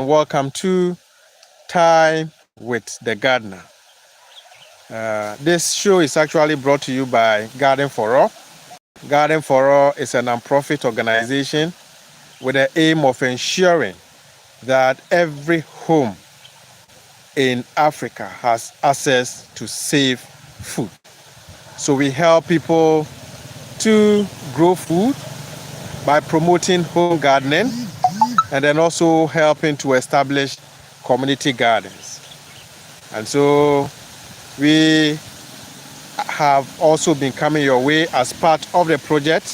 Welcome to Time with the Gardener. This show is actually brought to you by Garden for All. Garden for All is a non-profit organization with the aim of ensuring that every home in Africa has access to safe food. So we help people to grow food by promoting home gardening and then also helping to establish community gardens. And so we have also been coming your way as part of the project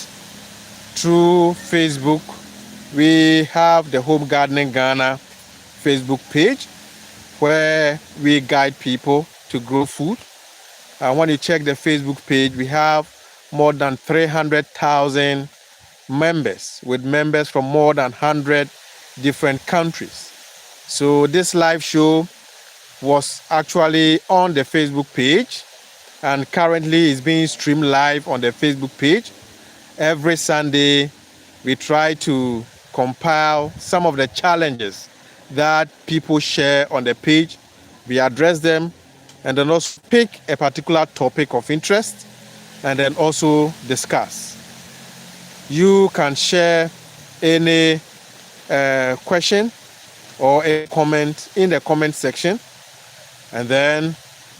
through Facebook. We have the Home Gardening Ghana Facebook page where we guide people to grow food. And when you check the Facebook page, we have more than 300,000 members, with members from more than 100 different countries. So this live show was actually on the Facebook page and currently is being streamed live on the Facebook page. Every Sunday, we try to compile some of the challenges that people share on the page. We address them and then also pick a particular topic of interest and then also discuss. You can share any question or a comment in the comment section and then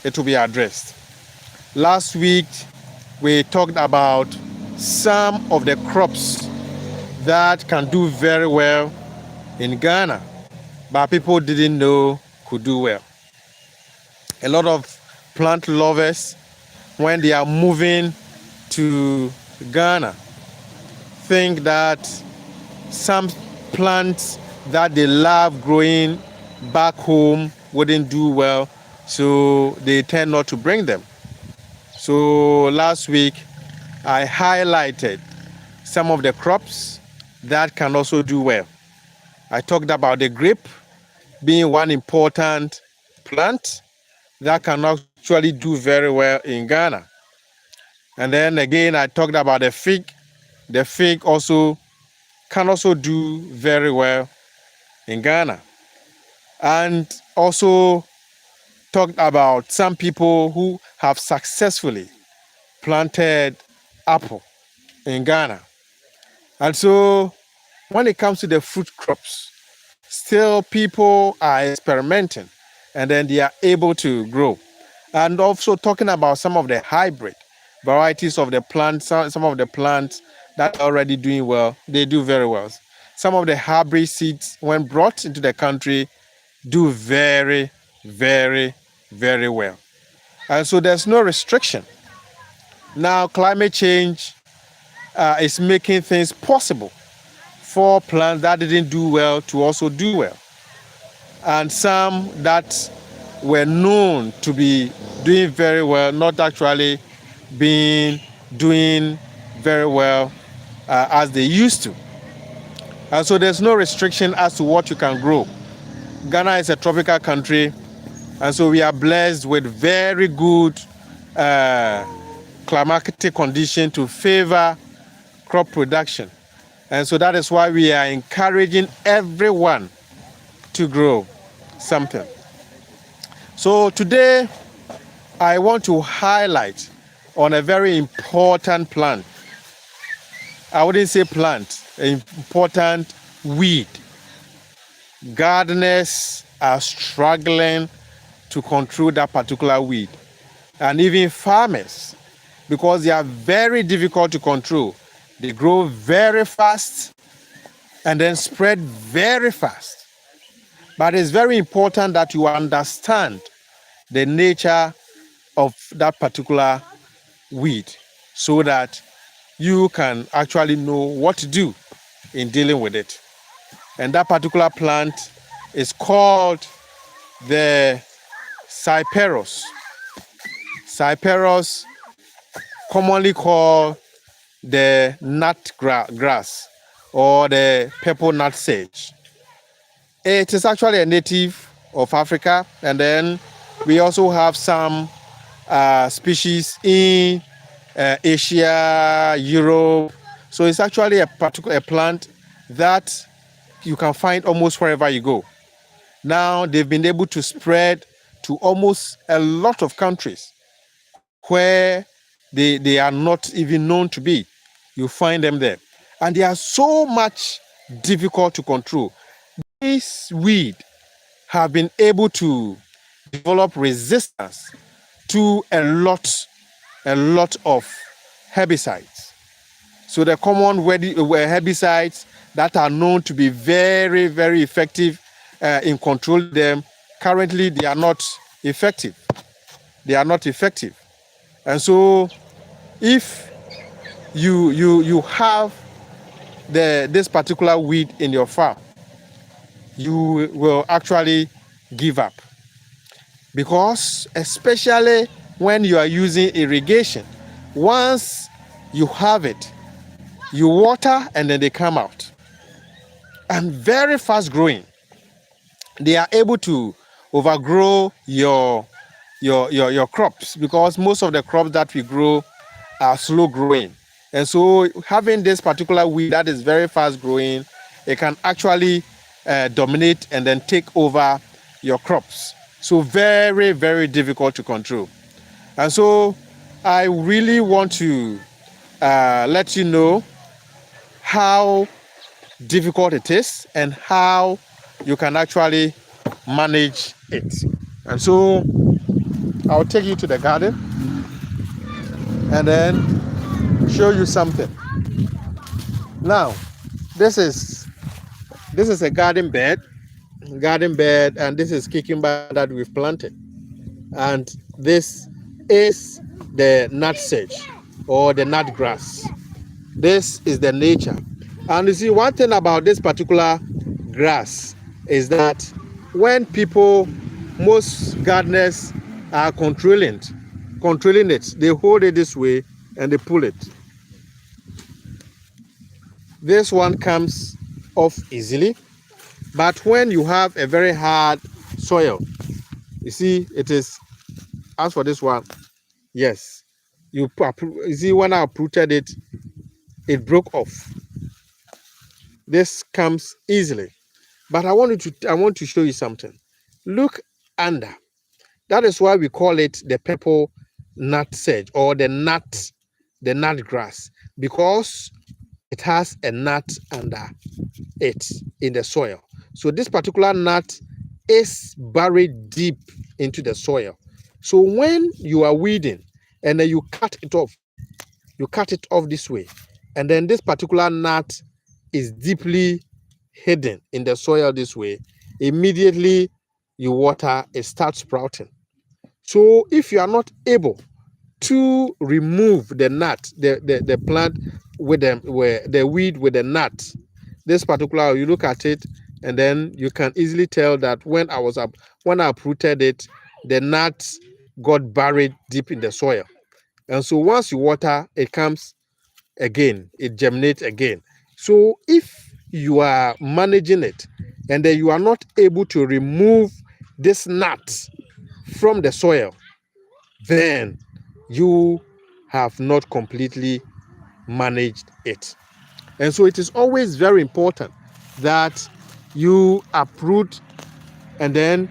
it will be addressed. Last week, we talked about some of the crops that can do very well in Ghana, but people didn't know could do well. A lot of plant lovers, when they are moving to Ghana, think that some plants that they love growing back home wouldn't do well, so they tend not to bring them. So last week, I highlighted some of the crops that can also do well. I talked about the grape being one important plant that can actually do very well in Ghana. And then again, I talked about the fig. The fig also can also do very well in Ghana. And also talked about some people who have successfully planted apple in Ghana. And so when it comes to the fruit crops, still people are experimenting and then they are able to grow. And also talking about some of the hybrid varieties of the plants, some of the plants that are already doing well, they do very well. Some of the hybrid seeds, when brought into the country, do very, very, very well. And so there's no restriction. Now, climate change is making things possible for plants that didn't do well to also do well. And some that were known to be doing very well, not actually doing very well as they used to. And so there's no restriction as to what you can grow. Ghana is a tropical country, and so we are blessed with very good climatic condition to favor crop production. And so that is why we are encouraging everyone to grow something. So today, I want to highlight on a very important plant. I wouldn't say plant, an important weed. Gardeners are struggling to control that particular weed. And even farmers, because they are very difficult to control. They grow very fast and then spread very fast. But it's very important that you understand the nature of that particular weed so that you can actually know what to do in dealing with it. And that particular plant is called the Cyperus. Cyperus, commonly called the Nutgrass or the purple Nutsedge. It is actually a native of Africa, and then we also have some species in Asia, Europe. So it's actually a plant that you can find almost wherever you go. Now they've been able to spread to almost a lot of countries where they are not even known to be. You find them there. And they are so much difficult to control. This weed have been able to develop resistance to a lot of herbicides. So the common herbicides that are known to be very, very effective in controlling them, currently they are not effective. They are not effective. And so if you have this particular weed in your farm, you will actually give up. Because especially when you are using irrigation, once you have it, you water and then they come out. And very fast growing. They are able to overgrow your crops, because most of the crops that we grow are slow growing. And so having this particular weed that is very fast growing, it can actually dominate and then take over your crops. So very, very difficult to control. And so I really want to let you know how difficult it is and how you can actually manage it. And so I'll take you to the garden and then show you something. Now, this is a garden bed, and this is cucumber that we've planted. And this is the nutsedge or the nutgrass. This is the nature. And you see, one thing about this particular grass is that when most gardeners are controlling it, they hold it this way and they pull it. This one comes off easily, but when you have a very hard soil, you see, it is, as for this one, yes, you see, when I uprooted it, it broke off. This comes easily, but I want to show you something. Look under. That is why we call it the purple nutsedge or the nutgrass, because it has a nut under it in the soil. So this particular nut is buried deep into the soil. So when you are weeding and then you cut it off this way, and then this particular nut is deeply hidden in the soil this way, immediately you water, it starts sprouting. So if you are not able to remove the nut, the plant with the weed with the nut, this particular, you look at it and then you can easily tell that when I uprooted it, the nut got buried deep in the soil. And so once you water, it comes again, it germinates again. So if you are managing it and then you are not able to remove this nut from the soil, then you have not completely managed it. And so it is always very important that you uproot and then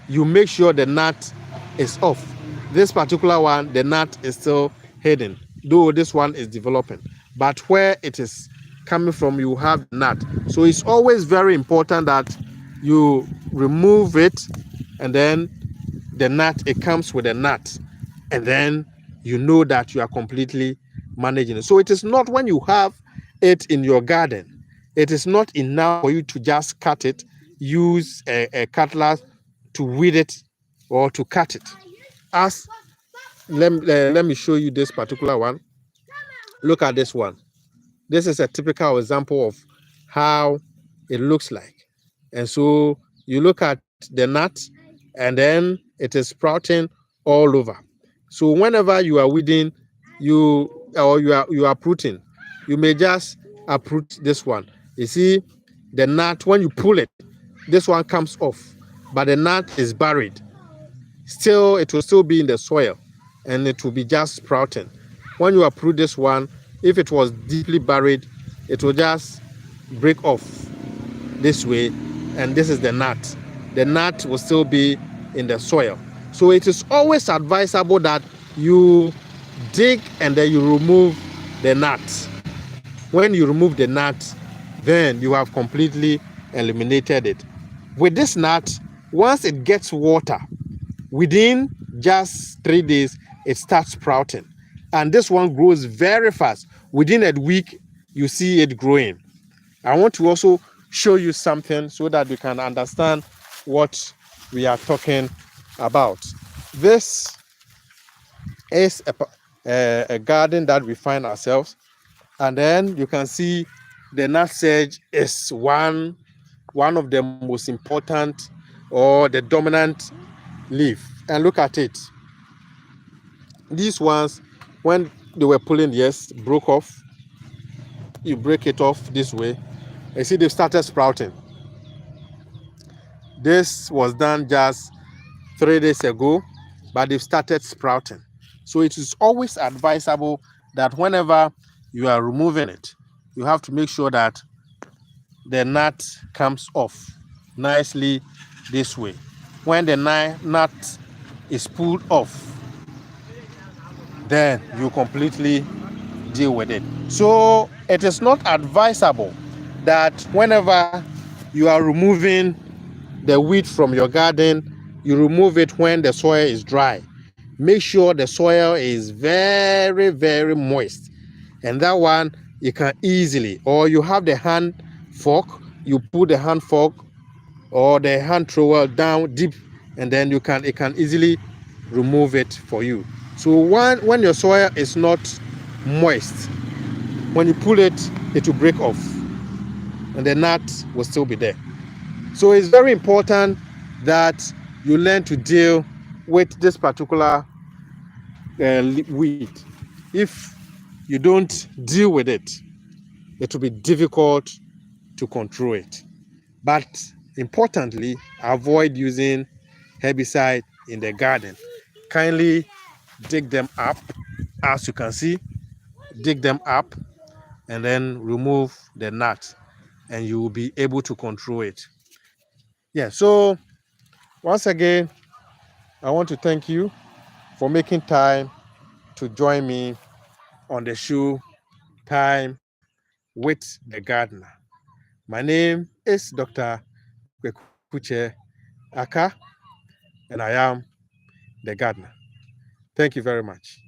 you make sure the nut is off. This particular one, the nut is still hidden, though this one is developing. But where it is coming from, you have nut. So it's always very important that you remove it, and then the nut, it comes with a nut, and then you know that you are completely managing it. So it is not, when you have it in your garden, it is not enough for you to just cut it, use a cutlass to weed it or to cut it. Let me show you this particular one. Look at this one. This is a typical example of how it looks like. And so you look at the nut, and then it is sprouting all over. So whenever you are weeding, you are uprooting, you may just uproot this one. You see, the nut, when you pull it, this one comes off, but the nut is buried. Still, it will still be in the soil, and it will be just sprouting. When you uproot this one, if it was deeply buried, it will just break off this way, and this is the nut. the nut will still be in the soil. So it is always advisable that you dig and then you remove the nut. When you remove the nut, then you have completely eliminated it. With this nut, once it gets water, within just 3 days, it starts sprouting. And this one grows very fast. Within a week, you see it growing. I want to also show you something so that you can understand what we are talking about. This is a garden that we find ourselves. And then you can see the nutsedge is one of the most important or the dominant leaf. And look at it. These ones, when they were pulling, yes, broke off. You break it off this way. You see they've started sprouting. This was done just 3 days ago, but they've started sprouting. So it is always advisable that whenever you are removing it, you have to make sure that the nut comes off nicely this way. When the nut is pulled off, then you completely deal with it. So it is not advisable that whenever you are removing the weed from your garden, you remove it when the soil is dry. Make sure the soil is very, very moist. And that one, you can easily, or you have the hand fork, you put the hand fork or the hand trowel down deep, and then it can easily remove it for you. So when your soil is not moist, when you pull it, it will break off and the nut will still be there. So it's very important that you learn to deal with this particular weed. If you don't deal with it, it will be difficult to control it. But importantly, avoid using herbicide in the garden. Kindly dig them up, as you can see, dig them up and then remove the nut and you will be able to control it. Yeah, so once again, I want to thank you for making time to join me on the show Time with the Gardener. My name is Dr. Kwekuche Aka, and I am the gardener. Thank you very much.